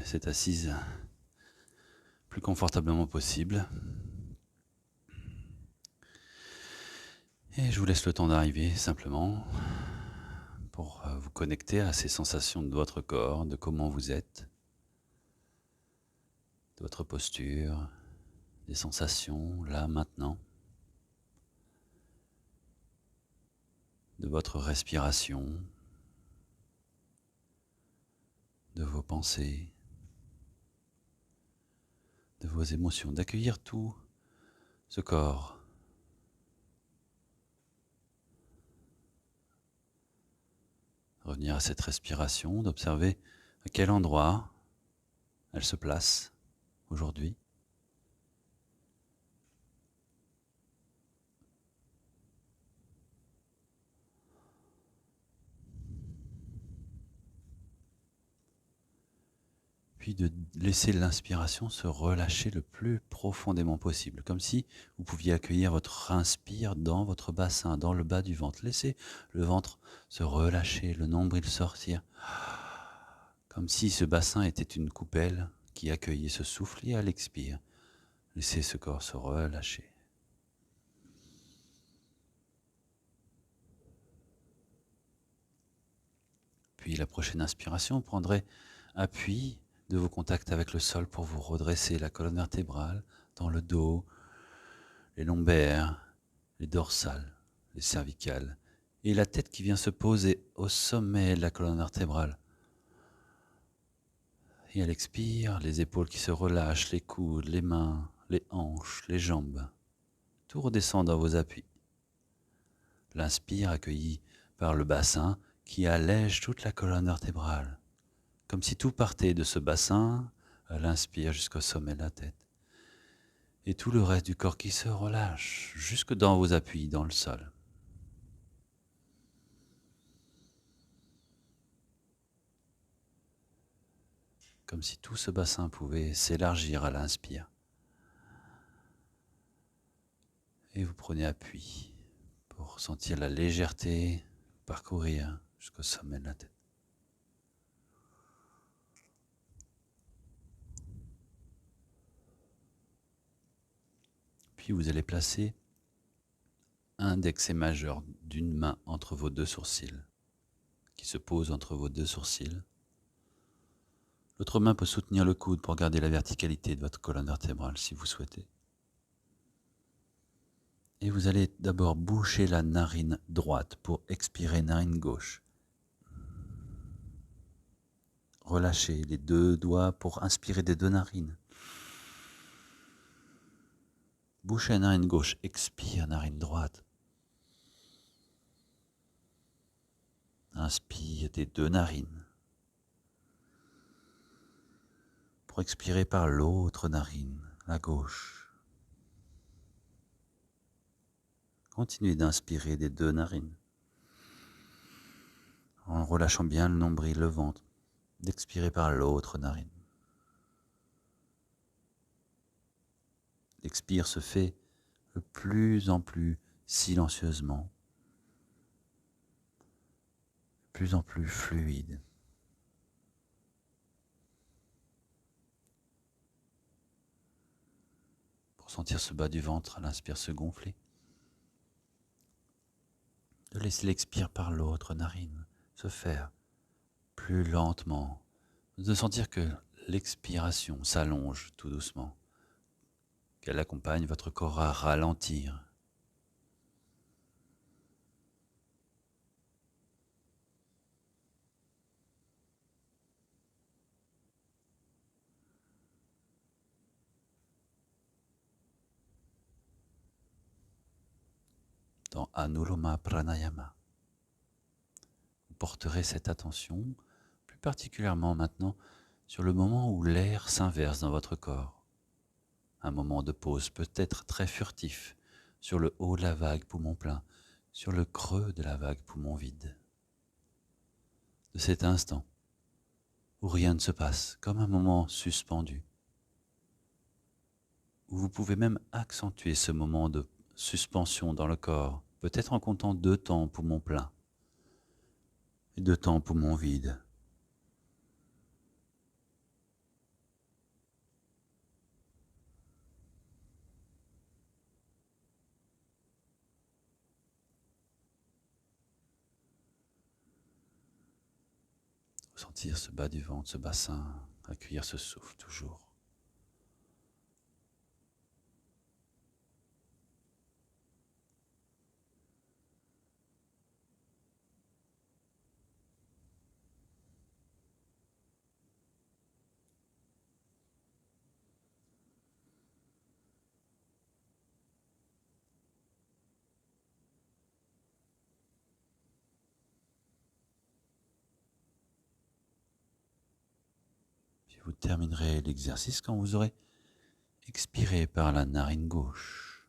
cette assise plus confortablement possible. Et je vous laisse le temps d'arriver simplement pour vous connecter à ces sensations de votre corps, de comment vous êtes, de votre posture, des sensations là, maintenant, de votre respiration, de vos pensées, de vos émotions, d'accueillir tout ce corps. Revenir à cette respiration, d'observer à quel endroit elle se place aujourd'hui. Puis de laisser l'inspiration se relâcher le plus profondément possible, comme si vous pouviez accueillir votre inspire dans votre bassin, dans le bas du ventre. Laissez le ventre se relâcher, le nombril sortir, comme si ce bassin était une coupelle qui accueillait ce souffle, et à l'expire, laissez ce corps se relâcher. Puis la prochaine inspiration, vous prendrez appui de vos contacts avec le sol pour vous redresser la colonne vertébrale dans le dos, les lombaires, les dorsales, les cervicales, et la tête qui vient se poser au sommet de la colonne vertébrale. Et à l'expire, les épaules qui se relâchent, les coudes, les mains, les hanches, les jambes. Tout redescend dans vos appuis. L'inspire accueilli par le bassin qui allège toute la colonne vertébrale, comme si tout partait de ce bassin à l'inspire jusqu'au sommet de la tête. Et tout le reste du corps qui se relâche jusque dans vos appuis, dans le sol. Comme si tout ce bassin pouvait s'élargir à l'inspire. Et vous prenez appui pour sentir la légèreté parcourir jusqu'au sommet de la tête. Puis vous allez placer index et majeur d'une main entre vos deux sourcils, qui se pose entre vos deux sourcils. L'autre main peut soutenir le coude pour garder la verticalité de votre colonne vertébrale si vous souhaitez. Et vous allez d'abord boucher la narine droite pour expirer narine gauche. Relâchez les deux doigts pour inspirer des deux narines. Bouchez la narine gauche, expire narine droite. Inspire des deux narines. Pour expirer par l'autre narine, la gauche. Continuez d'inspirer des deux narines, en relâchant bien le nombril, le ventre, d'expirer par l'autre narine. L'expire se fait de plus en plus silencieusement, de plus en plus fluide. Pour sentir ce bas du ventre à l'inspire se gonfler. De laisser l'expire par l'autre narine se faire plus lentement. De sentir que l'expiration s'allonge tout doucement. Qu'elle accompagne votre corps à ralentir. Dans Anuloma Pranayama. Vous porterez cette attention, plus particulièrement maintenant, sur le moment où l'air s'inverse dans votre corps. Un moment de pause peut-être très furtif, sur le haut de la vague poumon plein, sur le creux de la vague poumon vide. De cet instant, où rien ne se passe, comme un moment suspendu, où vous pouvez même accentuer ce moment de suspension dans le corps, peut-être en comptant 2 temps poumon plein et 2 temps poumon vide. Sentir ce bas du ventre, ce bassin, accueillir ce souffle toujours. Puis vous terminerez l'exercice quand vous aurez expiré par la narine gauche.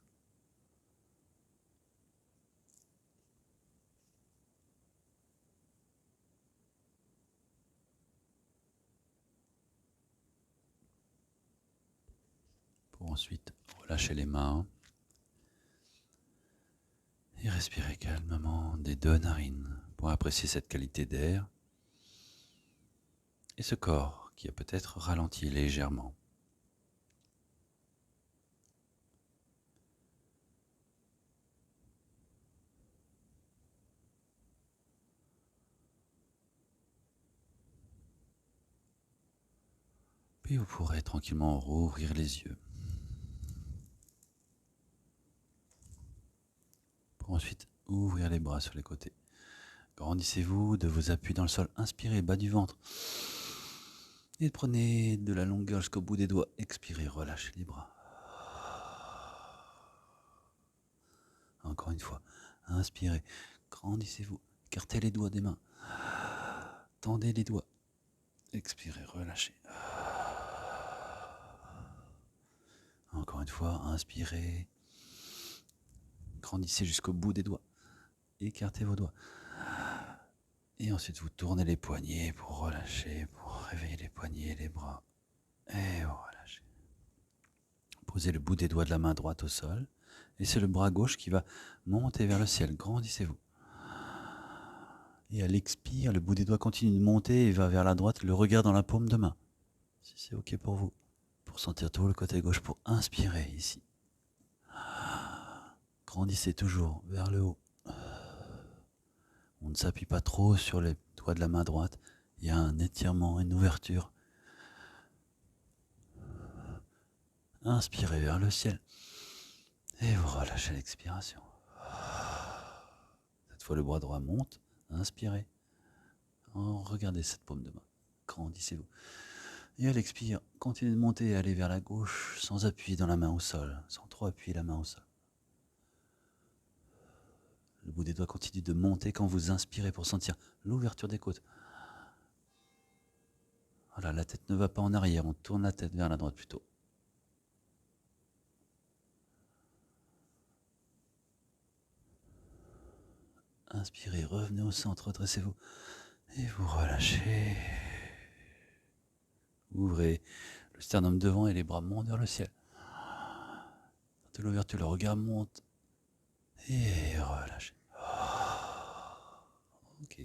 Pour ensuite relâcher les mains et respirer calmement des deux narines pour apprécier cette qualité d'air et ce corps qui a peut-être ralenti légèrement. Puis vous pourrez tranquillement rouvrir les yeux. Pour ensuite ouvrir les bras sur les côtés. Grandissez-vous de vos appuis dans le sol. Inspirez, bas du ventre. Et prenez de la longueur jusqu'au bout des doigts. Expirez, relâchez les bras. Encore une fois. Inspirez, grandissez-vous. Écartez les doigts des mains. Tendez les doigts. Expirez, relâchez. Encore une fois, inspirez. Grandissez jusqu'au bout des doigts. Écartez vos doigts. Et ensuite, vous tournez les poignets pour relâcher, pour réveiller les poignets, les bras. Et vous relâchez. Posez le bout des doigts de la main droite au sol. Et c'est le bras gauche qui va monter vers le ciel. Grandissez-vous. Et à l'expire, le bout des doigts continue de monter et va vers la droite, le regard dans la paume de main. Si c'est OK pour vous. Pour sentir tout le côté gauche, pour inspirer ici. Grandissez toujours vers le haut. On ne s'appuie pas trop sur les doigts de la main droite. Il y a un étirement, une ouverture. Inspirez vers le ciel. Et vous relâchez l'expiration. Cette fois, le bras droit monte. Inspirez. Regardez cette paume de main. Grandissez-vous. Et à l'expire, continuez de monter et aller vers la gauche sans appui dans la main au sol. Sans trop appuyer la main au sol. Le bout des doigts continue de monter quand vous inspirez pour sentir l'ouverture des côtes. Voilà, la tête ne va pas en arrière, on tourne la tête vers la droite plutôt. Inspirez, revenez au centre, redressez-vous. Et vous relâchez. Ouvrez le sternum devant et les bras montent vers le ciel. De l'ouverture, le regard monte. Et relâchez. Ok.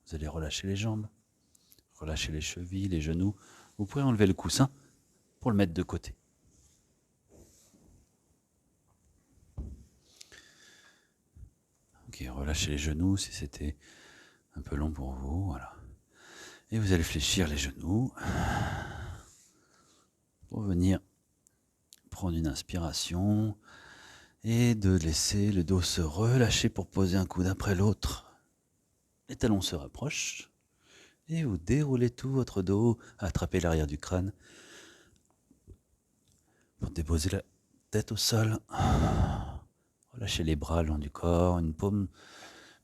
Vous allez relâcher les jambes. Relâchez les chevilles, les genoux. Vous pouvez enlever le coussin pour le mettre de côté. Ok, relâchez les genoux si c'était un peu long pour vous. Voilà. Et vous allez fléchir les genoux pour venir prendre une inspiration et de laisser le dos se relâcher pour poser un coude après l'autre. Les talons se rapprochent et vous déroulez tout votre dos, attrapez l'arrière du crâne pour déposer la tête au sol. Relâchez les bras le long du corps, une paume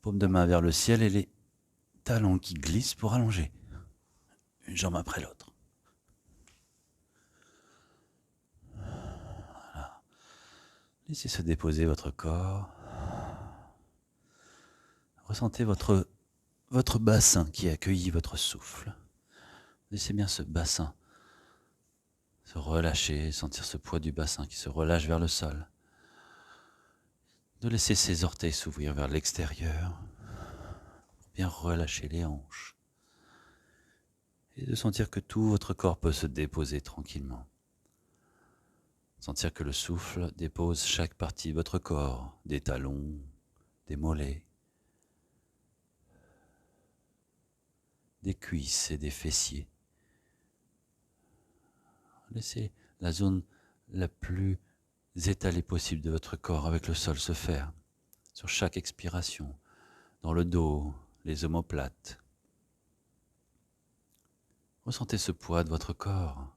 de main vers le ciel et les talons qui glissent pour allonger. Une jambe après l'autre. Voilà. Laissez se déposer votre corps. Ressentez votre bassin qui accueillit votre souffle. Laissez bien ce bassin se relâcher, sentir ce poids du bassin qui se relâche vers le sol. De laisser ses orteils s'ouvrir vers l'extérieur pour bien relâcher les hanches. Et de sentir que tout votre corps peut se déposer tranquillement. Sentir que le souffle dépose chaque partie de votre corps, des talons, des mollets, des cuisses et des fessiers. Laissez la zone la plus étalée possible de votre corps avec le sol se faire sur chaque expiration, dans le dos, les omoplates. Ressentez ce poids de votre corps,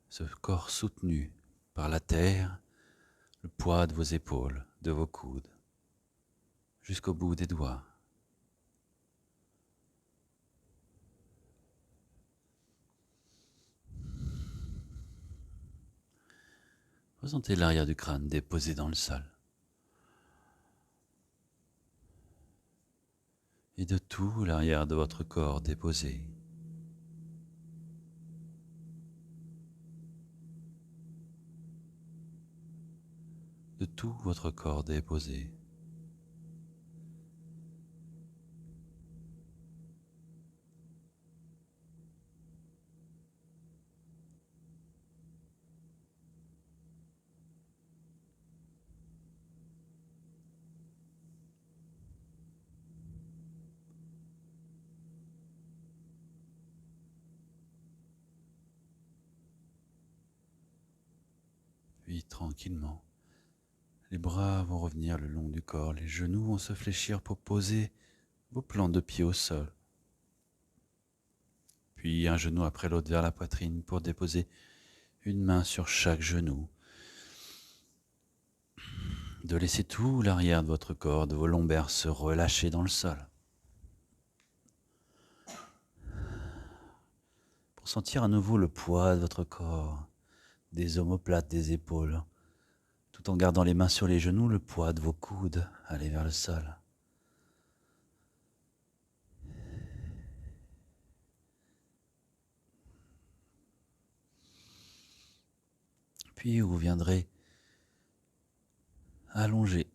ce corps soutenu par la terre, le poids de vos épaules, de vos coudes, jusqu'au bout des doigts. Ressentez l'arrière du crâne déposé dans le sol. Et de tout l'arrière de votre corps déposé. De tout votre corps déposé. Puis tranquillement, les bras vont revenir le long du corps, les genoux vont se fléchir pour poser vos plans de pied au sol. Puis un genou après l'autre vers la poitrine pour déposer une main sur chaque genou. De laisser tout l'arrière de votre corps, de vos lombaires se relâcher dans le sol. Pour sentir à nouveau le poids de votre corps, des omoplates, des épaules, tout en gardant les mains sur les genoux, le poids de vos coudes, aller vers le sol. Puis vous viendrez allonger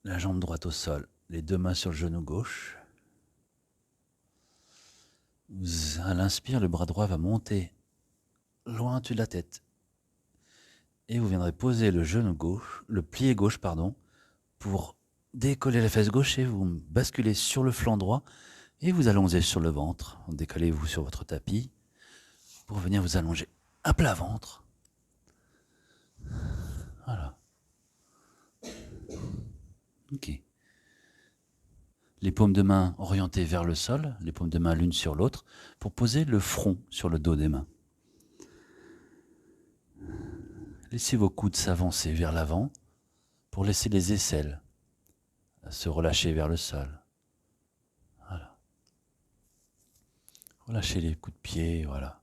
la jambe droite au sol, les deux mains sur le genou gauche. À l'inspire, le bras droit va monter loin au-dessus de la tête. Et vous viendrez poser le genou gauche, le plié gauche, pour décoller la fesse gauche et vous basculez sur le flanc droit et vous allongez sur le ventre. Décalez-vous sur votre tapis pour venir vous allonger à plat ventre. Voilà. Ok. Les paumes de main orientées vers le sol, les paumes de main l'une sur l'autre, pour poser le front sur le dos des mains. Laissez vos coudes s'avancer vers l'avant pour laisser les aisselles se relâcher vers le sol. Voilà. Relâchez les coups de pied, voilà.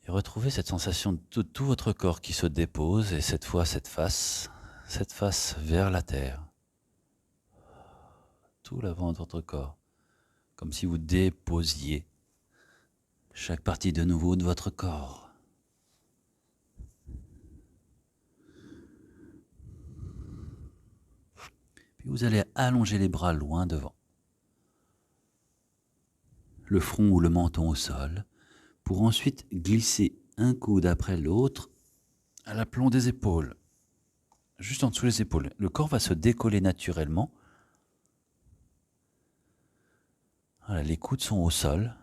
Et retrouvez cette sensation de tout votre corps qui se dépose, et cette fois cette face vers la terre. Tout l'avant de votre corps, comme si vous déposiez chaque partie de nouveau de votre corps. Puis vous allez allonger les bras loin devant, le front ou le menton au sol, pour ensuite glisser un coude après l'autre à l'aplomb des épaules, juste en dessous des épaules. Le corps va se décoller naturellement. Voilà, les coudes sont au sol,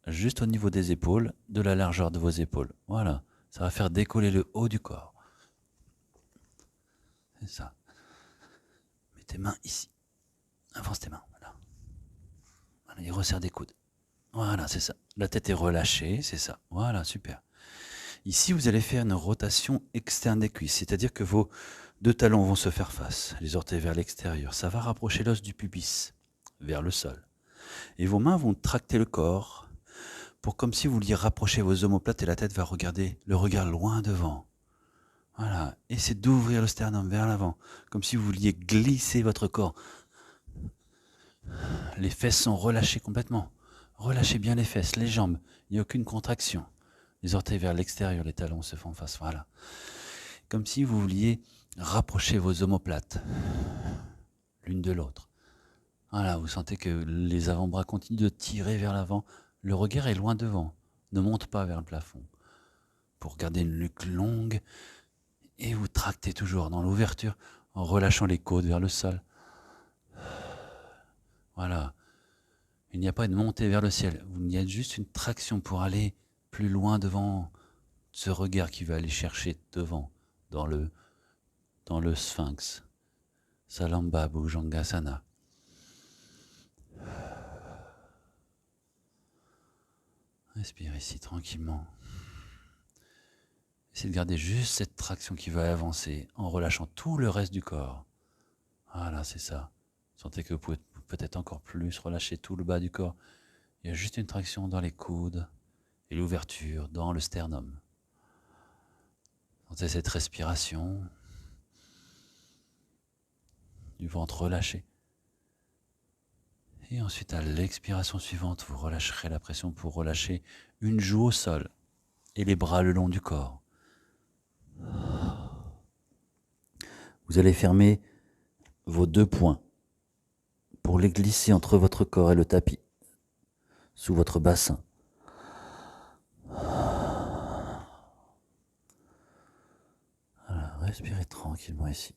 juste au niveau des épaules, de la largeur de vos épaules. Voilà, ça va faire décoller le haut du corps. C'est ça. Mets tes mains ici. Avance tes mains, voilà. Voilà, et resserre des coudes. Voilà, c'est ça. La tête est relâchée, c'est ça. Voilà, super. Ici, vous allez faire une rotation externe des cuisses, c'est-à-dire que vos deux talons vont se faire face, les orteils vers l'extérieur. Ça va rapprocher l'os du pubis vers le sol. Et vos mains vont tracter le corps pour comme si vous vouliez rapprocher vos omoplates et la tête va regarder le regard loin devant. Voilà, essayez d'ouvrir le sternum vers l'avant, comme si vous vouliez glisser votre corps. Les fesses sont relâchées complètement. Relâchez bien les fesses, les jambes, il n'y a aucune contraction. Les orteils vers l'extérieur, les talons se font face, voilà. Comme si vous vouliez rapprocher vos omoplates l'une de l'autre. Voilà, vous sentez que les avant-bras continuent de tirer vers l'avant. Le regard est loin devant, ne monte pas vers le plafond. Pour garder une nuque longue, et vous tractez toujours dans l'ouverture en relâchant les côtes vers le sol. Voilà. Il n'y a pas une montée vers le ciel. Il y a juste une traction pour aller plus loin devant ce regard qui va aller chercher devant, dans le sphinx. Salamba Bhujangasana. Respire ici tranquillement. Essayez de garder juste cette traction qui va avancer en relâchant tout le reste du corps. Voilà, c'est ça. Sentez que vous pouvez peut-être encore plus relâcher tout le bas du corps. Il y a juste une traction dans les coudes et l'ouverture dans le sternum. Sentez cette respiration du ventre relâché. Et ensuite, à l'expiration suivante, vous relâcherez la pression pour relâcher une joue au sol et les bras le long du corps. Vous allez fermer vos deux poings pour les glisser entre votre corps et le tapis, sous votre bassin. Voilà, respirez tranquillement ici.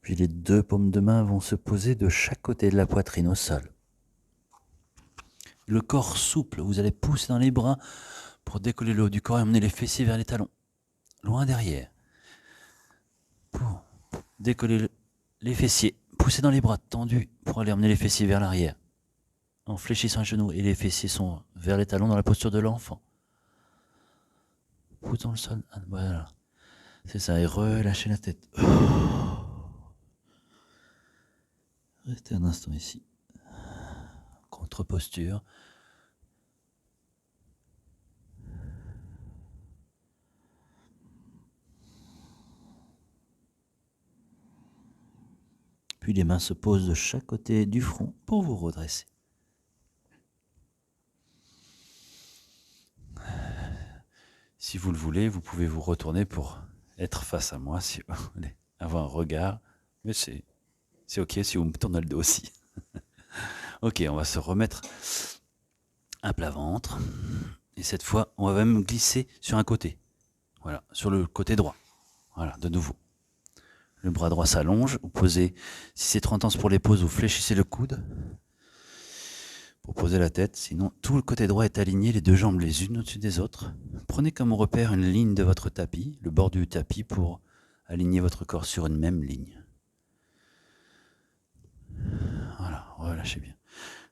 Puis les deux paumes de main vont se poser de chaque côté de la poitrine au sol. Le corps souple, vous allez pousser dans les bras pour décoller le haut du corps et emmener les fessiers vers les talons, loin derrière. Pour décoller les fessiers, poussez dans les bras tendus pour aller emmener les fessiers vers l'arrière, en fléchissant les genoux et les fessiers sont vers les talons dans la posture de l'enfant. Pousse dans le sol, voilà. C'est ça, et relâchez la tête. Restez un instant ici. Contre-posture. Puis les mains se posent de chaque côté du front pour vous redresser. Si vous le voulez, vous pouvez vous retourner pour être face à moi si vous voulez avoir un regard. Mais c'est ok si vous me tournez le dos aussi. Ok, on va se remettre à plat ventre. Et cette fois, on va même glisser sur un côté. Voilà, sur le côté droit. Voilà, de nouveau. Le bras droit s'allonge. Vous posez, si c'est trop intense pour les pauses, vous fléchissez le coude pour poser la tête. Sinon, tout le côté droit est aligné, les deux jambes les unes au-dessus des autres. Prenez comme repère une ligne de votre tapis, le bord du tapis, pour aligner votre corps sur une même ligne. Voilà, relâchez bien.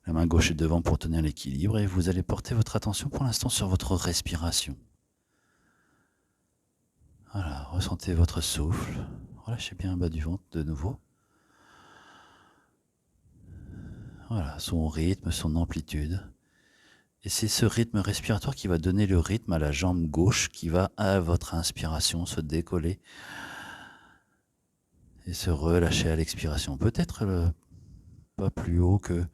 La main gauche est devant pour tenir l'équilibre et vous allez porter votre attention pour l'instant sur votre respiration. Voilà, ressentez votre souffle. Relâchez bien le bas du ventre de nouveau. Voilà, son rythme, son amplitude. Et c'est ce rythme respiratoire qui va donner le rythme à la jambe gauche qui va, à votre inspiration, se décoller et se relâcher à l'expiration. Peut-être pas plus haut que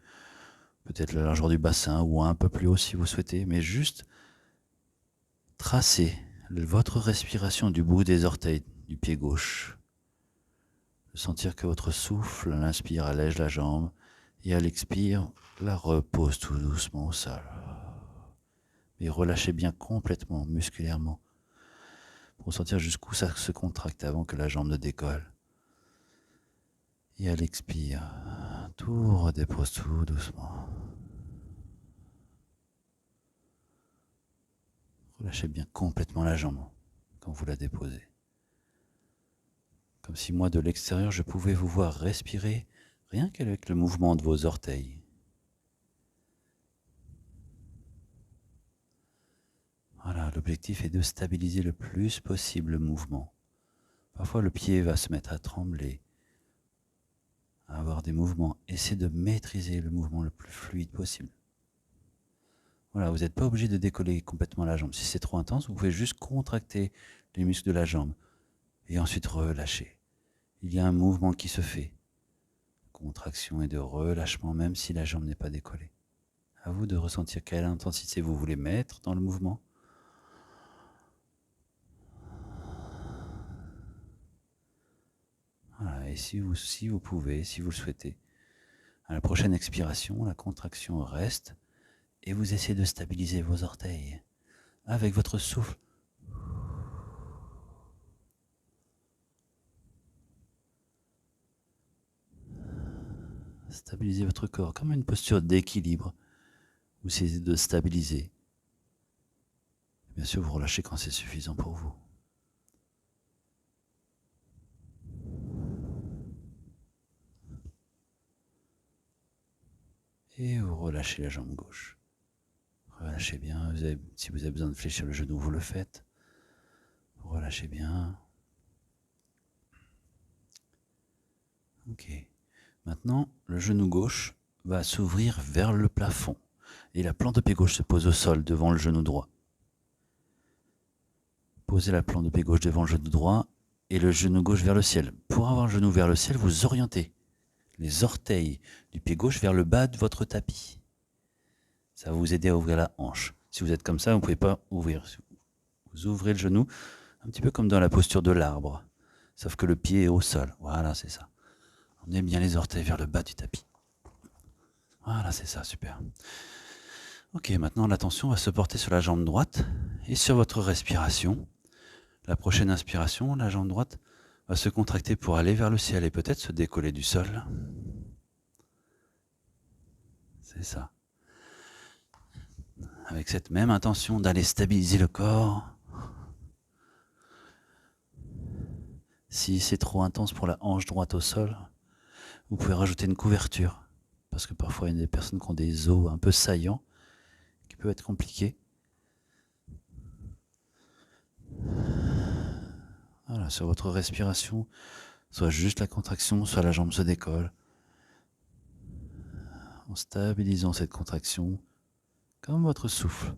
peut-être la largeur du bassin ou un peu plus haut si vous souhaitez, mais juste tracez votre respiration du bout des orteils du pied gauche. Sentir que votre souffle, à l'inspire, allège la jambe et à l'expire, la repose tout doucement au sol. Et relâchez bien complètement, musculairement, pour sentir jusqu'où ça se contracte avant que la jambe ne décolle. Et à l'expire, tout redépose tout doucement. Relâchez bien complètement la jambe quand vous la déposez. Comme si moi, de l'extérieur, je pouvais vous voir respirer rien qu'avec le mouvement de vos orteils. Voilà, l'objectif est de stabiliser le plus possible le mouvement. Parfois, le pied va se mettre à trembler, à avoir des mouvements. Essayez de maîtriser le mouvement le plus fluide possible. Voilà, vous n'êtes pas obligé de décoller complètement la jambe. Si c'est trop intense, vous pouvez juste contracter les muscles de la jambe et ensuite relâcher. Il y a un mouvement qui se fait. Contraction et de relâchement, même si la jambe n'est pas décollée. À vous de ressentir quelle intensité vous voulez mettre dans le mouvement. Voilà, et si vous pouvez, si vous le souhaitez, à la prochaine expiration, la contraction reste Et vous essayez de stabiliser vos orteils avec votre souffle. Stabilisez votre corps comme une posture d'équilibre. Vous essayez de stabiliser. Bien sûr, vous relâchez quand c'est suffisant pour vous. Et vous relâchez la jambe gauche. Relâchez bien. Si vous avez besoin de fléchir le genou, vous le faites. Vous relâchez bien. Ok. Maintenant, le genou gauche va s'ouvrir vers le plafond. Et la plante de pied gauche se pose au sol devant le genou droit. Posez la plante de pied gauche devant le genou droit et le genou gauche vers le ciel. Pour avoir le genou vers le ciel, vous orientez les orteils du pied gauche vers le bas de votre tapis. Ça va vous aider à ouvrir la hanche. Si vous êtes comme ça, vous ne pouvez pas ouvrir. Vous ouvrez le genou un petit peu comme dans la posture de l'arbre, sauf que le pied est au sol. Voilà, c'est ça. Emmenez bien les orteils vers le bas du tapis. Voilà, c'est ça, super. Ok, maintenant l'attention va se porter sur la jambe droite et sur votre respiration. La prochaine inspiration, la jambe droite va se contracter pour aller vers le ciel et peut-être se décoller du sol. C'est ça. Avec cette même intention d'aller stabiliser le corps. Si c'est trop intense pour la hanche droite au sol, vous pouvez rajouter une couverture. Parce que parfois, il y a des personnes qui ont des os un peu saillants, qui peuvent être compliqués. Voilà, sur votre respiration, soit juste la contraction, soit la jambe se décolle. En stabilisant cette contraction, comme votre souffle.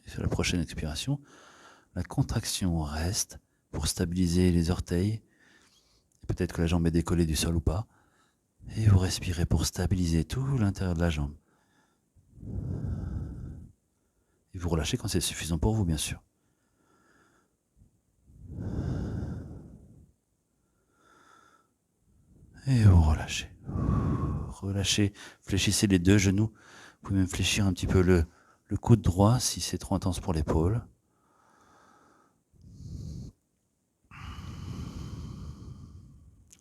Et sur la prochaine expiration, la contraction reste pour stabiliser les orteils. Peut-être que la jambe est décollée du sol ou pas. Et vous respirez pour stabiliser tout l'intérieur de la jambe. Et vous relâchez quand c'est suffisant pour vous, bien sûr. Et vous relâchez. Relâchez, fléchissez les deux genoux. Vous pouvez même fléchir un petit peu le coude droit si c'est trop intense pour l'épaule.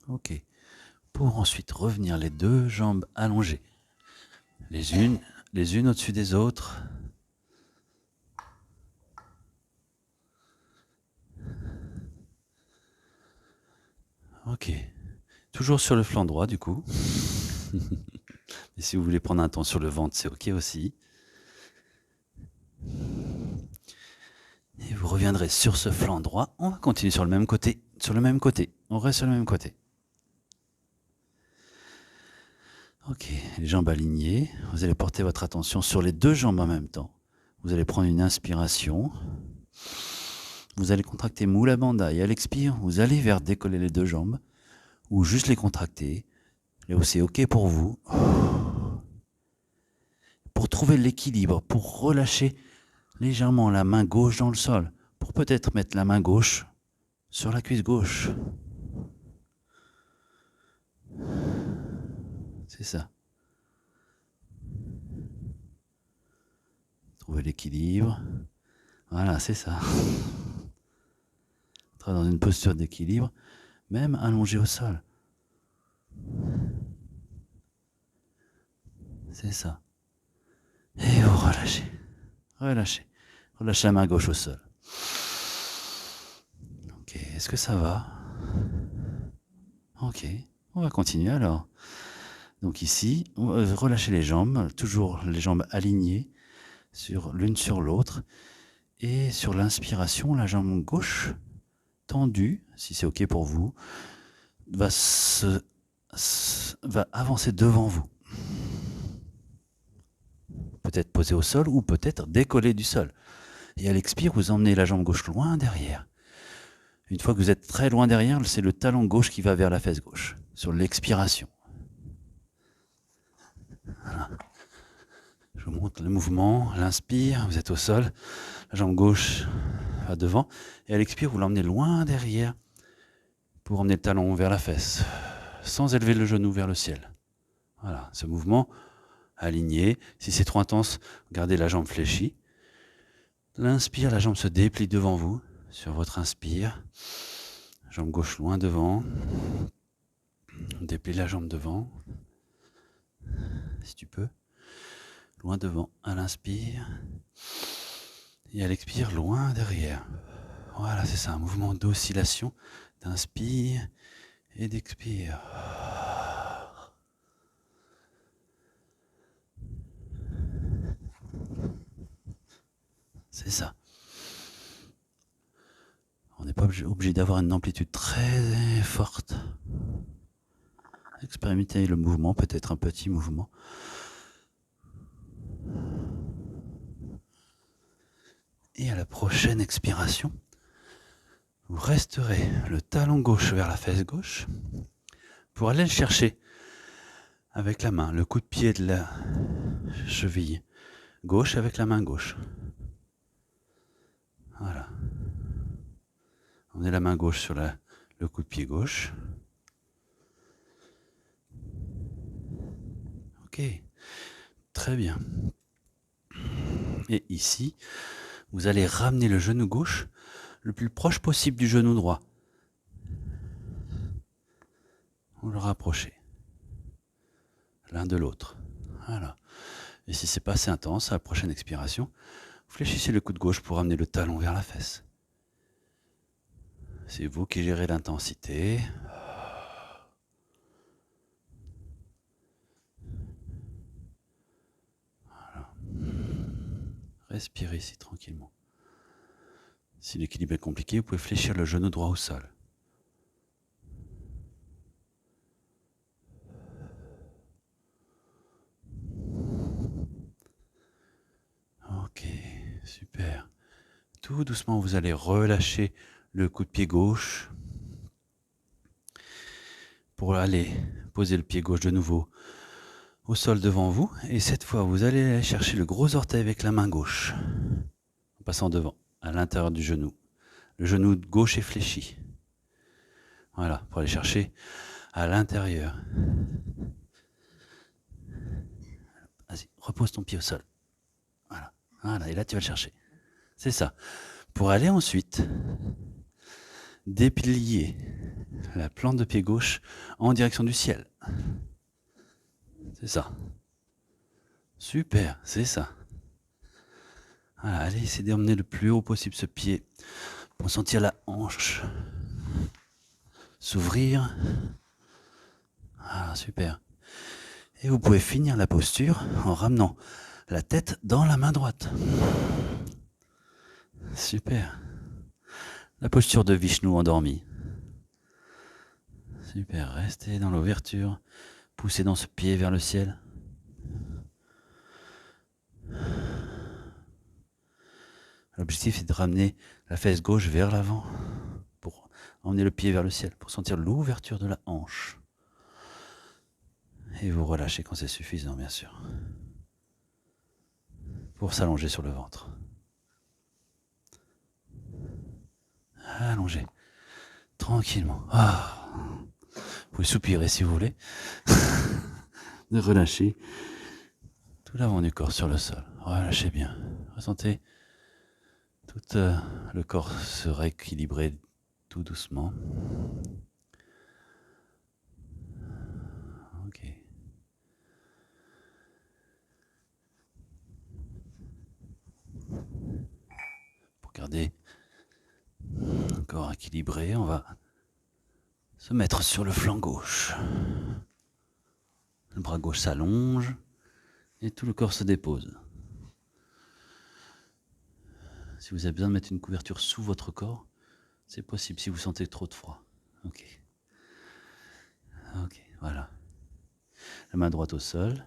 Ok. Pour ensuite revenir les deux jambes allongées. Les unes au-dessus des autres. Ok. Toujours sur le flanc droit du coup. Et si vous voulez prendre un temps sur le ventre, c'est ok aussi. Et vous reviendrez sur ce flanc droit. On va continuer sur le même côté. Sur le même côté. On reste sur le même côté. Ok, les jambes alignées. Vous allez porter votre attention sur les deux jambes en même temps. Vous allez prendre une inspiration. Vous allez contracter Mula Bandha et à l'expire, vous allez vers décoller les deux jambes ou juste les contracter. Là où c'est ok pour vous. Pour trouver l'équilibre, pour relâcher légèrement la main gauche dans le sol, pour peut-être mettre la main gauche sur la cuisse gauche. C'est ça. Trouver l'équilibre. Voilà, c'est ça. Entrer dans une posture d'équilibre, même allongé au sol. C'est ça. Et vous relâchez. Relâchez. Relâchez la main gauche au sol. Ok, est-ce que ça va? Ok, on va continuer alors. Donc ici, relâchez les jambes, toujours les jambes alignées l'une sur l'autre. Et sur l'inspiration, la jambe gauche tendue, si c'est ok pour vous, va avancer devant vous. Peut-être posée au sol ou peut-être décollée du sol. Et à l'expire, vous emmenez la jambe gauche loin derrière. Une fois que vous êtes très loin derrière, c'est le talon gauche qui va vers la fesse gauche. sur l'expiration. Voilà. Je vous montre le mouvement. L'inspire, vous êtes au sol. La jambe gauche va devant. Et à l'expire, vous l'emmenez loin derrière pour emmener le talon vers la fesse, sans élever le genou vers le ciel. Voilà, ce mouvement aligné. Si c'est trop intense, gardez la jambe fléchie. L'inspire, la jambe se déplie devant vous, sur votre inspire. Jambe gauche loin devant. Déplie la jambe devant, si tu peux. Loin devant, à l'inspire. Et à l'expire, loin derrière. Voilà, c'est ça, un mouvement d'oscillation, d'inspire et d'expire. C'est ça. On n'est pas obligé d'avoir une amplitude très forte. Expérimentez le mouvement, peut-être un petit mouvement. Et à la prochaine expiration, vous resterez le talon gauche vers la fesse gauche pour aller le chercher avec la main, le coup de pied de la cheville gauche avec la main gauche. Voilà. On est la main gauche sur le coup de pied gauche. Ok, très bien. Et ici, vous allez ramener le genou gauche le plus proche possible du genou droit. Vous le rapprochez l'un de l'autre. Voilà. Et si c'est pas assez intense, à la prochaine expiration, fléchissez le coude gauche pour ramener le talon vers la fesse. C'est vous qui gérez l'intensité. Voilà. Respirez ici tranquillement. Si l'équilibre est compliqué, vous pouvez fléchir le genou droit au sol. Ok, super. Tout doucement, vous allez relâcher le coup de pied gauche pour aller poser le pied gauche de nouveau au sol devant vous. Et cette fois, vous allez aller chercher le gros orteil avec la main gauche, en passant devant, à l'intérieur du genou. Le genou gauche est fléchi. Voilà, pour aller chercher à l'intérieur. Vas-y, repose ton pied au sol. Voilà, voilà, et là tu vas le chercher. C'est ça. Pour aller ensuite déplier la plante de pied gauche en direction du ciel. C'est ça. Super, c'est ça. Voilà, allez essayer d'emmener le plus haut possible ce pied pour sentir la hanche s'ouvrir. Ah, super. Et vous pouvez finir la posture en ramenant la tête dans la main droite. Super. La posture de Vishnu endormi. Super, restez dans l'ouverture. Poussez dans ce pied vers le ciel. L'objectif est de ramener la fesse gauche vers l'avant pour emmener le pied vers le ciel, pour sentir l'ouverture de la hanche. Et vous relâchez quand c'est suffisant, bien sûr. Pour s'allonger sur le ventre. Allongez. Tranquillement. Ah. Vous pouvez soupirer si vous voulez. De relâcher tout l'avant du corps sur le sol. Relâchez bien. Ressentez tout le corps se rééquilibrer tout doucement. Ok. Pour garder le corps équilibré, on va se mettre sur le flanc gauche. Le bras gauche s'allonge et tout le corps se dépose. Si vous avez besoin de mettre une couverture sous votre corps, c'est possible si vous sentez trop de froid. Ok. Ok, voilà. La main droite au sol.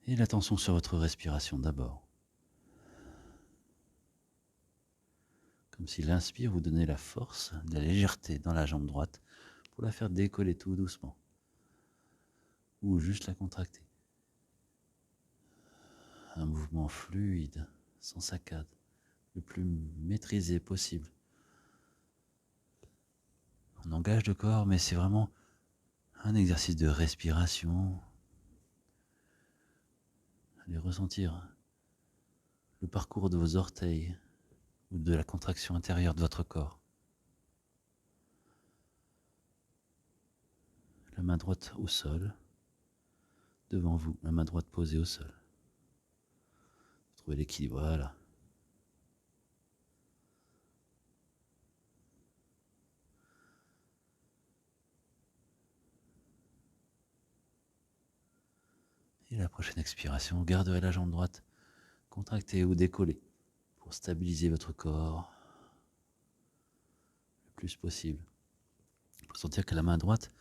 Et l'attention sur votre respiration d'abord. Comme si l'inspire vous donnait la force, de la légèreté dans la jambe droite pour la faire décoller tout doucement. Ou juste la contracter. Un mouvement fluide, sans saccade, le plus maîtrisé possible. On engage le corps, mais c'est vraiment un exercice de respiration. Allez ressentir le parcours de vos orteils ou de la contraction intérieure de votre corps. La main droite au sol, devant vous, la main droite posée au sol. Trouvez l'équilibre, voilà. Et la prochaine expiration, vous garderez la jambe droite contractée ou décollée pour stabiliser votre corps le plus possible. Il faut sentir que la main droite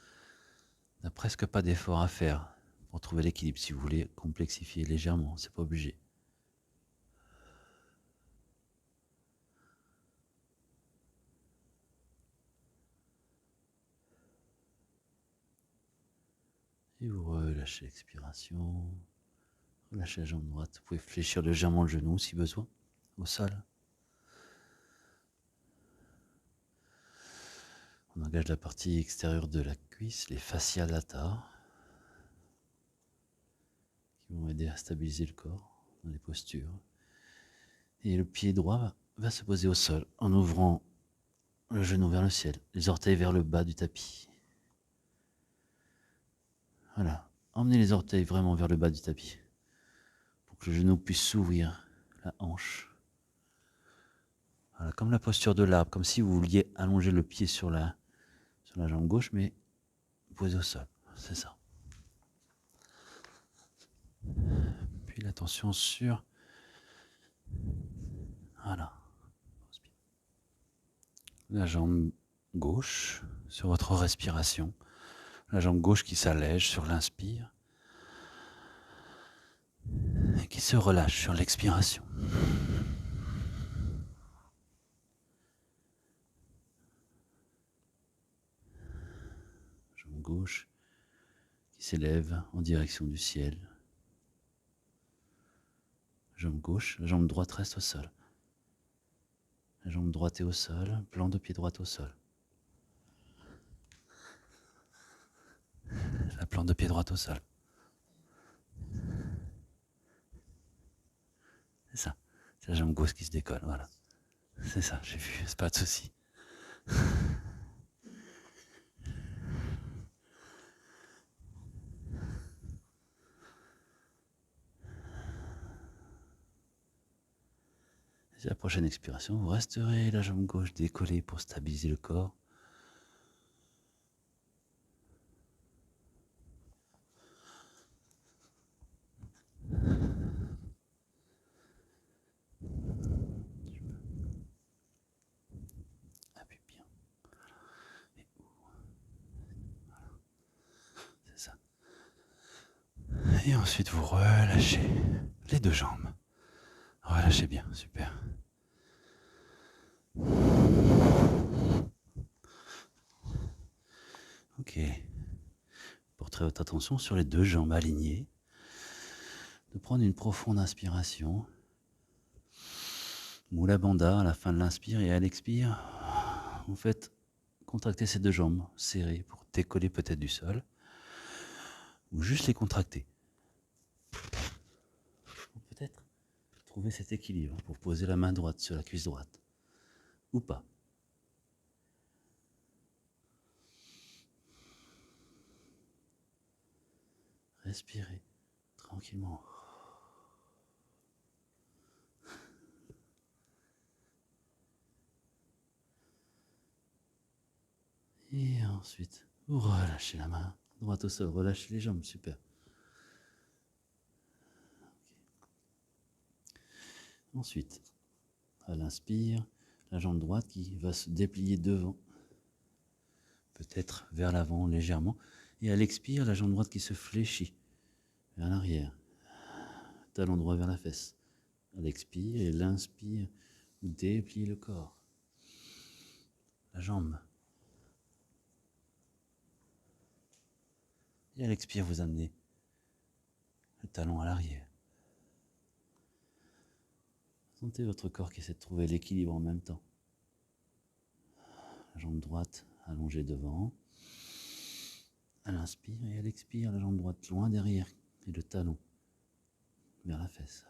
n'a presque pas d'effort à faire pour trouver l'équilibre. Si vous voulez complexifier légèrement, c'est pas obligé. Et vous relâchez l'expiration. Relâchez la jambe droite. Vous pouvez fléchir légèrement le genou si besoin, au sol. On engage la partie extérieure de la cuisse, les fascia lata, qui vont aider à stabiliser le corps dans les postures. Et le pied droit va se poser au sol en ouvrant le genou vers le ciel, les orteils vers le bas du tapis. Voilà, emmenez les orteils vraiment vers le bas du tapis pour que le genou puisse s'ouvrir, la hanche. Voilà, comme la posture de l'arbre, comme si vous vouliez allonger le pied sur la jambe gauche, mais posé au sol, c'est ça. Puis l'attention sur... Voilà. La jambe gauche sur votre respiration. La jambe gauche qui s'allège sur l'inspire et qui se relâche sur l'expiration. Jambe gauche qui s'élève en direction du ciel. Jambe gauche, la jambe droite reste au sol. La jambe droite est au sol, plan de pied droit au sol. La plante de pied droit au sol. C'est ça. C'est la jambe gauche qui se décolle, voilà. C'est ça, j'ai vu, c'est pas de souci. Et la prochaine expiration, vous resterez la jambe gauche décollée pour stabiliser le corps. Appuie bien. Et voilà. C'est ça. Et ensuite, vous relâchez les deux jambes. Relâchez bien, super. Ok. Portez votre attention sur les deux jambes alignées. De prendre une profonde inspiration. Mula Bandha à la fin de l'inspire et à l'expire, vous faites contracter ces deux jambes serrées pour décoller peut-être du sol. Ou juste les contracter. Ou peut-être trouver cet équilibre pour poser la main droite sur la cuisse droite. Ou pas. Respirez tranquillement. Et ensuite, vous relâchez la main droite au sol, relâchez les jambes, super. Okay. Ensuite, à l'inspire, la jambe droite qui va se déplier devant, peut-être vers l'avant légèrement, et à l'expire, la jambe droite qui se fléchit vers l'arrière, talon droit vers la fesse. À l'expire et l'inspire, vous dépliez le corps, la jambe. Et à l'expire, vous amenez le talon à l'arrière. Sentez votre corps qui essaie de trouver l'équilibre en même temps. La jambe droite allongée devant. À l'inspire et à l'expire, la jambe droite loin derrière et le talon vers la fesse.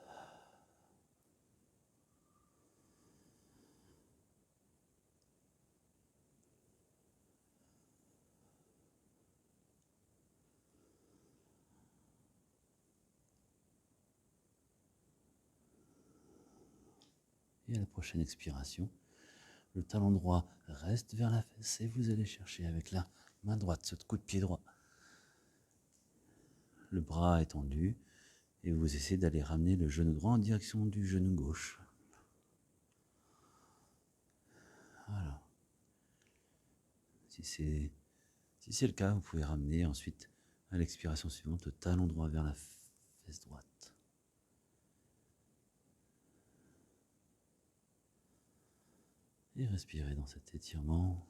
Et à la prochaine expiration, le talon droit reste vers la fesse et vous allez chercher avec la main droite ce coup de pied droit. Le bras est tendu et vous essayez d'aller ramener le genou droit en direction du genou gauche. Voilà. Si c'est le cas, vous pouvez ramener ensuite à l'expiration suivante le talon droit vers la fesse droite. Et respirez dans cet étirement.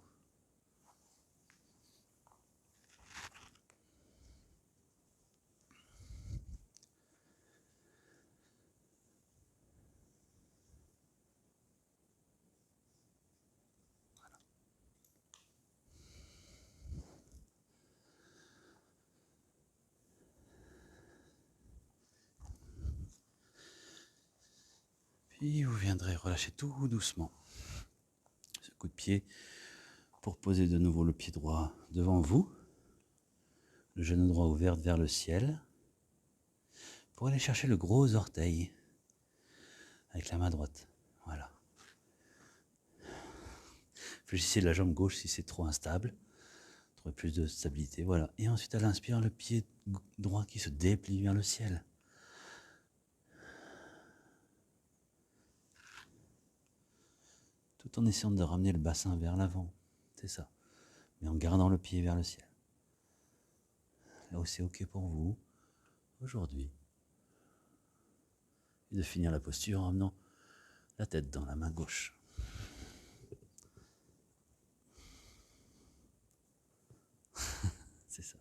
Puis vous viendrez relâcher tout doucement ce coup de pied pour poser de nouveau le pied droit devant vous, le genou droit ouvert vers le ciel, pour aller chercher le gros orteil avec la main droite. Voilà. Fléchissez la jambe gauche si c'est trop instable. Trouvez plus de stabilité. Voilà. Et ensuite, à l'inspire, le pied droit qui se déplie vers le ciel. Tout en essayant de ramener le bassin vers l'avant. C'est ça. Mais en gardant le pied vers le ciel. Là où c'est OK pour vous, aujourd'hui. Et de finir la posture en amenant la tête dans la main gauche. C'est ça.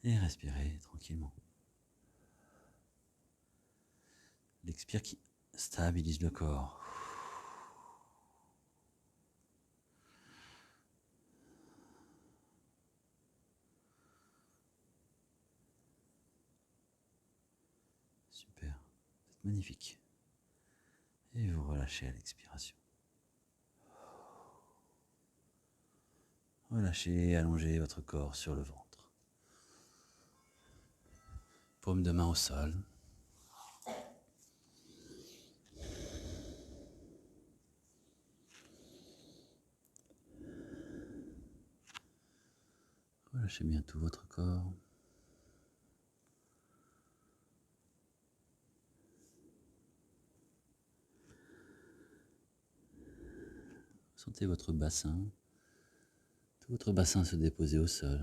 Et respirez tranquillement. L'expire qui stabilise le corps. Super. C'est magnifique. Et vous relâchez à l'expiration. Relâchez, allongez votre corps sur le ventre. Paume de main au sol. Relâchez bien tout votre corps. Sentez votre bassin, tout votre bassin se déposer au sol.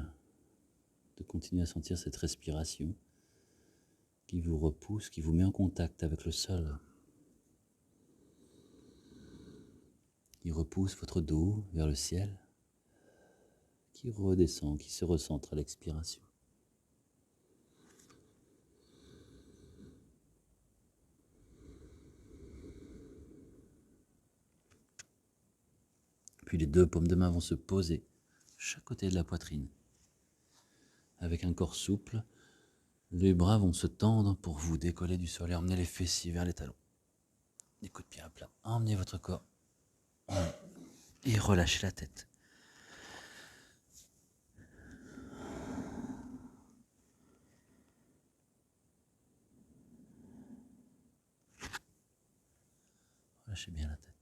De continuer à sentir cette respiration qui vous repousse, qui vous met en contact avec le sol. Qui repousse votre dos vers le ciel. Qui redescend, qui se recentre à l'expiration. Puis les deux paumes de main vont se poser chaque côté de la poitrine. Avec un corps souple, les bras vont se tendre pour vous décoller du sol et emmener les fessiers vers les talons. Des coups de pied à plat. Emmenez votre corps et relâchez la tête. Relâchez bien la tête.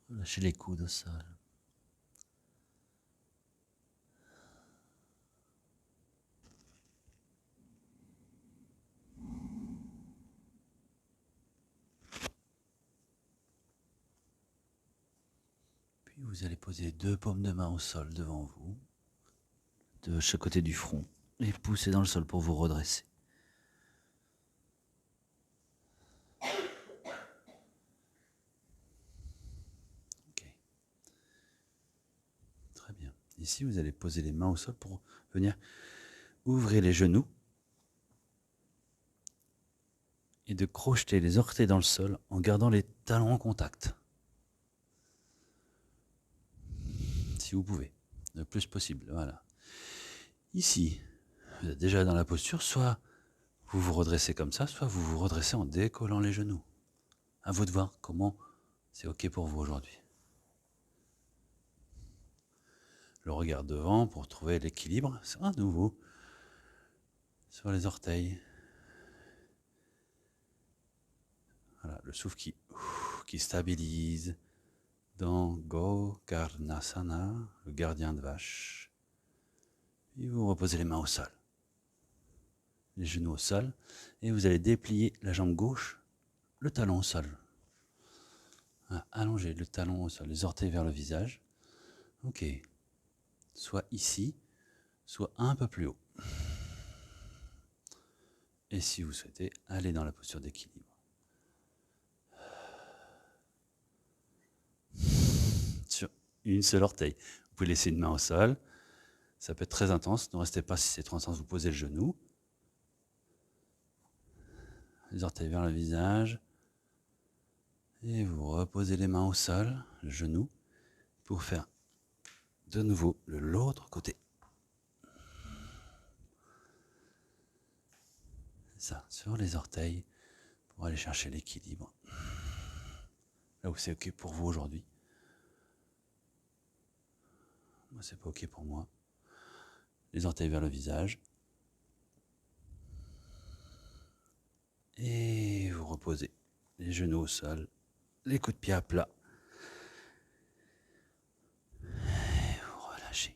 Relâchez les coudes au sol. Puis vous allez poser les deux paumes de main au sol devant vous, de chaque côté du front, et pousser dans le sol pour vous redresser. Ici, vous allez poser les mains au sol pour venir ouvrir les genoux et de crocheter les orteils dans le sol en gardant les talons en contact. Si vous pouvez, le plus possible. Voilà. Ici, vous êtes déjà dans la posture, soit vous vous redressez comme ça, soit vous vous redressez en décollant les genoux. À vous de voir comment c'est OK pour vous aujourd'hui. Le regard devant pour trouver l'équilibre, c'est à nouveau sur les orteils. Voilà, le souffle qui stabilise dans Gokarnasana, le gardien de vache. Et vous reposez les mains au sol, les genoux au sol, et vous allez déplier la jambe gauche, le talon au sol. Voilà, allongez le talon au sol, les orteils vers le visage. OK. Soit ici, soit un peu plus haut. Et si vous souhaitez, allez dans la posture d'équilibre. Sur une seule orteil. Vous pouvez laisser une main au sol. Ça peut être très intense. Ne restez pas si c'est trop intense. Vous posez le genou. Les orteils vers le visage. Et vous reposez les mains au sol, le genou, pour faire de nouveau l'autre côté. Ça, sur les orteils, pour aller chercher l'équilibre. Là où c'est OK pour vous aujourd'hui. Moi, c'est pas OK pour moi. Les orteils vers le visage. Et vous reposez les genoux au sol, les coudes de pied à plat. Et vous relâchez.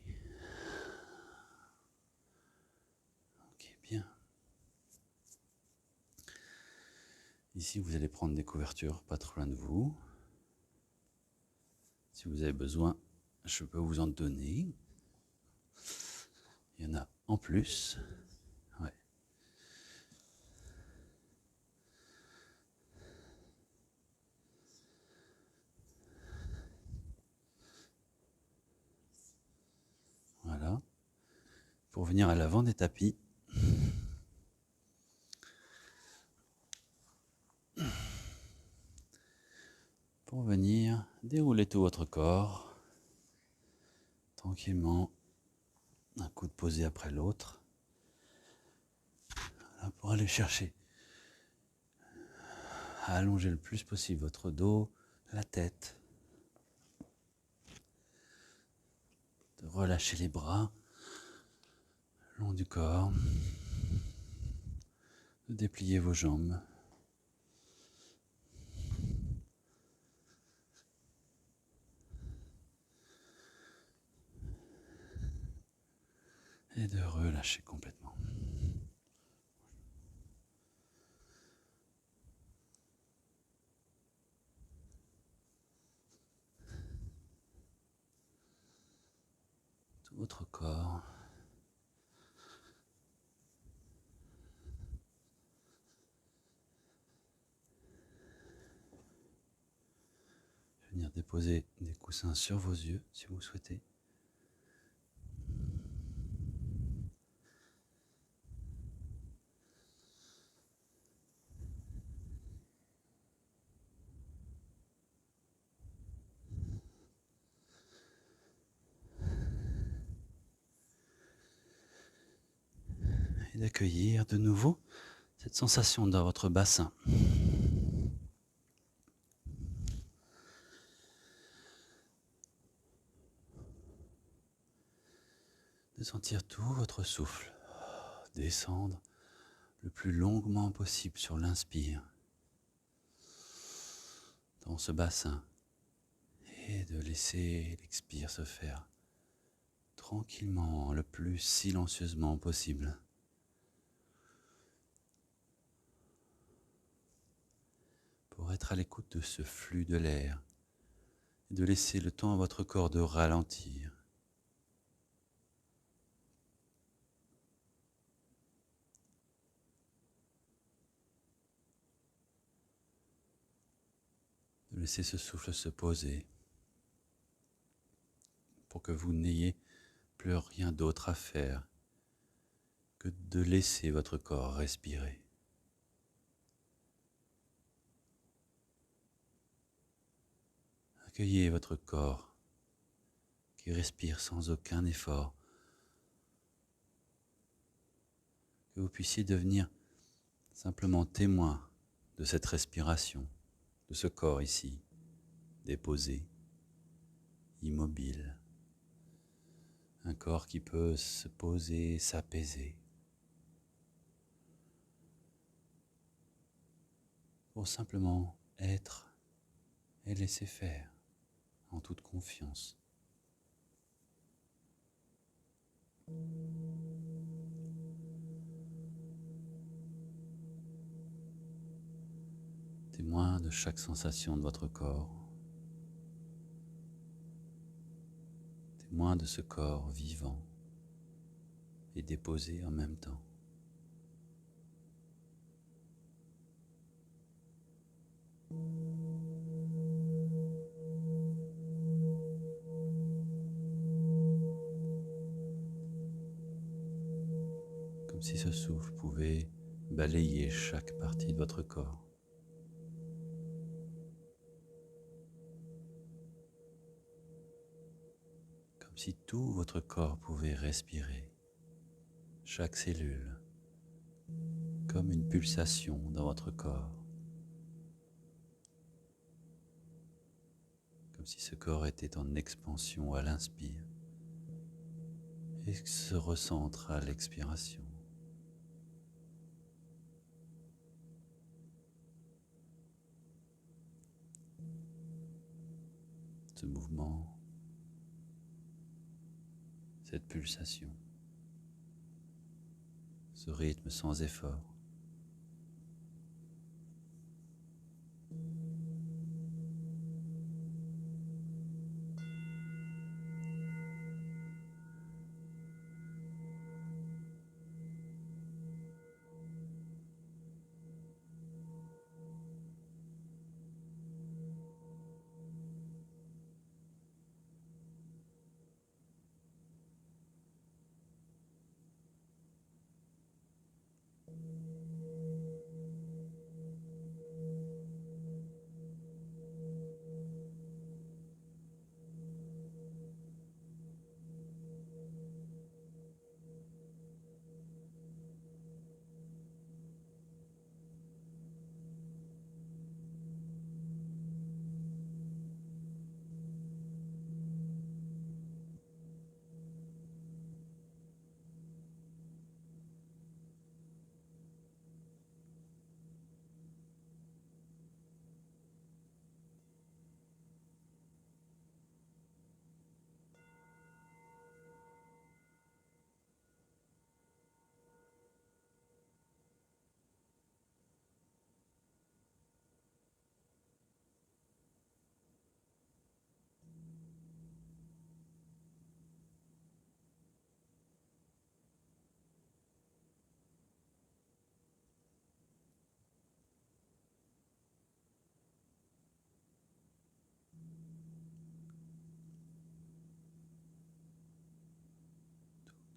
OK, bien. Ici, vous allez prendre des couvertures pas trop loin de vous. Si vous avez besoin, je peux vous en donner. Il y en a en plus. Ouais. Voilà. Pour venir à l'avant des tapis. Pour venir dérouler tout votre corps. Tranquillement. Un coup de posé après l'autre. Voilà, pour aller chercher à allonger le plus possible votre dos, la tête. De relâcher les bras le long du corps. De déplier vos jambes. Et de relâcher complètement. Tout votre corps. Venir déposer des coussins sur vos yeux si vous souhaitez. Et d'accueillir de nouveau cette sensation dans votre bassin. De sentir tout votre souffle descendre le plus longuement possible sur l'inspire dans ce bassin et de laisser l'expire se faire tranquillement, le plus silencieusement possible. Pour être à l'écoute de ce flux de l'air et de laisser le temps à votre corps de ralentir. De laisser ce souffle se poser pour que vous n'ayez plus rien d'autre à faire que de laisser votre corps respirer. Accueillez votre corps qui respire sans aucun effort, que vous puissiez devenir simplement témoin de cette respiration, de ce corps ici, déposé, immobile. Un corps qui peut se poser, s'apaiser, pour simplement être et laisser faire en toute confiance. Témoin de chaque sensation de votre corps, témoin de ce corps vivant et déposé en même temps. Comme si ce souffle pouvait balayer chaque partie de votre corps. Comme si tout votre corps pouvait respirer, chaque cellule, comme une pulsation dans votre corps. Comme si ce corps était en expansion à l'inspire et se recentre à l'expiration. Ce mouvement, cette pulsation, ce rythme sans effort.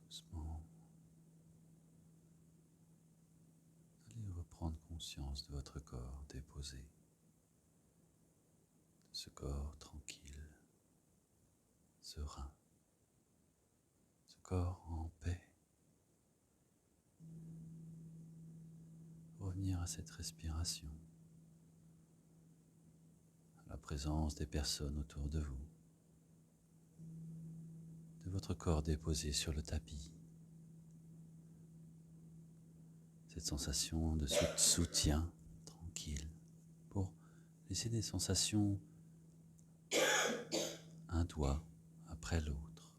Doucement, allez reprendre conscience de votre corps déposé, de ce corps tranquille, serein, ce corps en paix. Revenir à cette respiration, à la présence des personnes autour de vous, de votre corps déposé sur le tapis. Cette sensation de soutien tranquille pour laisser des sensations un doigt après l'autre,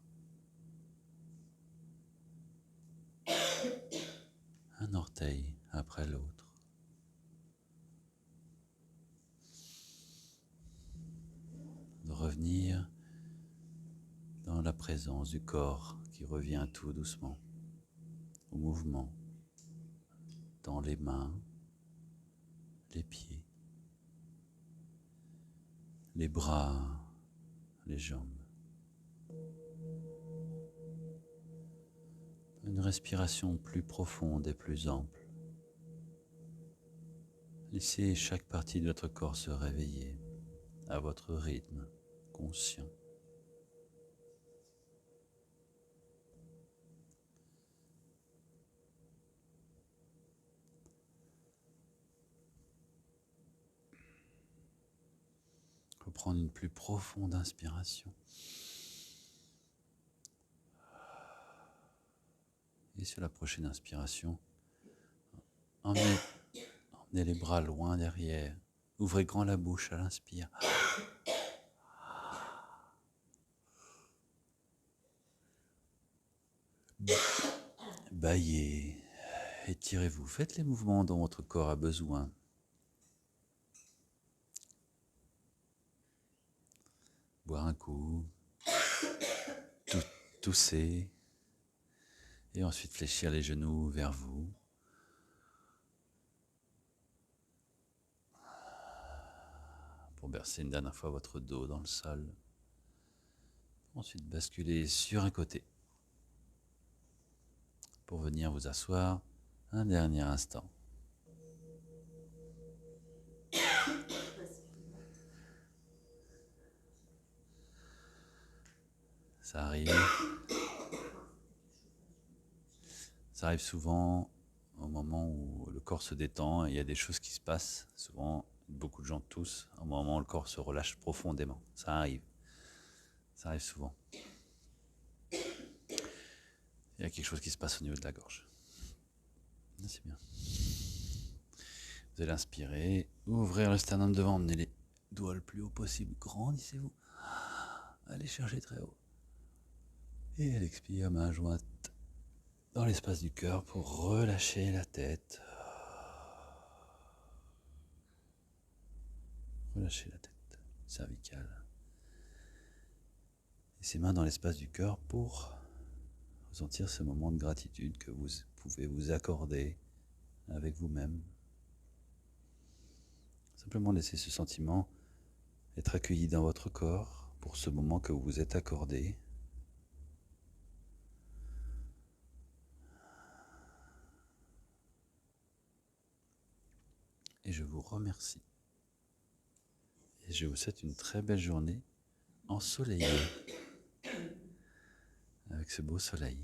un orteil après l'autre. De revenir dans la présence du corps qui revient tout doucement au mouvement, dans les mains, les pieds, les bras, les jambes. Une respiration plus profonde et plus ample. Laissez chaque partie de votre corps se réveiller à votre rythme conscient. Reprendre une plus profonde inspiration. Et sur la prochaine inspiration, emmenez les bras loin derrière. Ouvrez grand la bouche à l'inspire. Baillez, étirez-vous, faites les mouvements dont votre corps a besoin. Boire un coup, tousser, et ensuite fléchir les genoux vers vous. Pour bercer une dernière fois votre dos dans le sol. Ensuite basculer sur un côté. Pour venir vous asseoir un dernier instant. Ça arrive souvent au moment où le corps se détend et il y a des choses qui se passent. Souvent, beaucoup de gens toussent au moment où le corps se relâche profondément. Ça arrive souvent. Il y a quelque chose qui se passe au niveau de la gorge. C'est bien. Vous allez inspirer, ouvrir le sternum devant, emmenez les doigts le plus haut possible, grandissez-vous. Allez chercher très haut. Et à l'expire, main jointe dans l'espace du cœur pour relâcher la tête. Relâchez la tête cervicale. Et ses mains dans l'espace du cœur pour ressentir ce moment de gratitude que vous pouvez vous accorder avec vous-même. Simplement laisser ce sentiment être accueilli dans votre corps pour ce moment que vous vous êtes accordé. Et je vous remercie. Et je vous souhaite une très belle journée ensoleillée avec ce beau soleil.